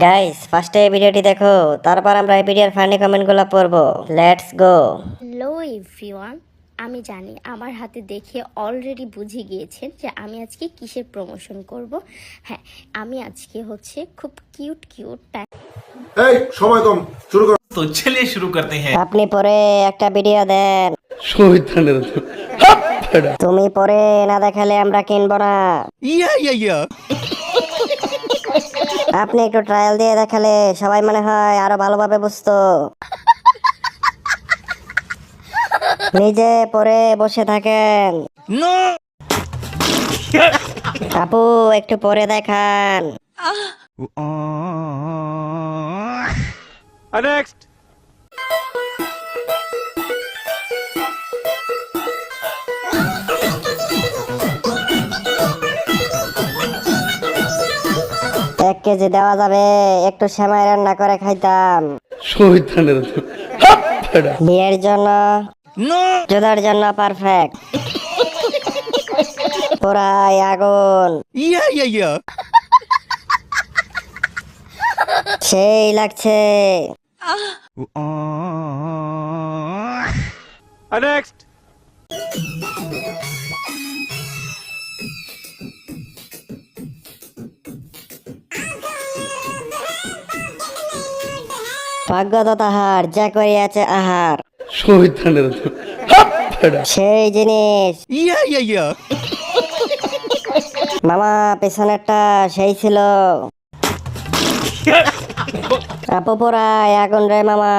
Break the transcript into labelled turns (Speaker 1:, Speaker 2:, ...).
Speaker 1: Guys ফার্স্টে ভিডিওটি দেখো, তারপর আমরা এই ভিডিওর ফানি কমেন্টগুলো পড়বো। Let's go.
Speaker 2: হ্যালো এভরিওয়ান, আমি জানি আমার হাতে দেখে অলরেডি বুঝে গিয়েছেন যে আমি আজকে কিসের প্রমোশন করব। হ্যাঁ, আমি আজকে খুব কিউট
Speaker 3: এই সময় কম, শুরু কর।
Speaker 4: तो चलिए शुरू करते हैं।
Speaker 1: আপনি পরে একটা ভিডিও দেন। তুমি পরে না দেখালে আমরা কিনবো না। আপনি একটু ট্রায়াল দিয়ে দেখালে সবাই মনে হয় আরো ভালোভাবে বুঝতো। নিজে পরে বসে থাকেন। আপু একটু পরে দেখান।
Speaker 3: নেক্সট।
Speaker 1: এক কেজি দেওয়া যাবে, একটু সেমাই রান্না করে খাইতাম। বিয়ের জন্য জুতার জন্য পারফেক্ট। পুরাই আগুন, সেই লাগছে।
Speaker 3: নেক্সট।
Speaker 1: ভাগ্য তো তাহার যা করিয়াছে আহার, সেই জিনিস। মামা পেছনেরটা সেই ছিল। আপু পোড়ায় আগুন রে মামা।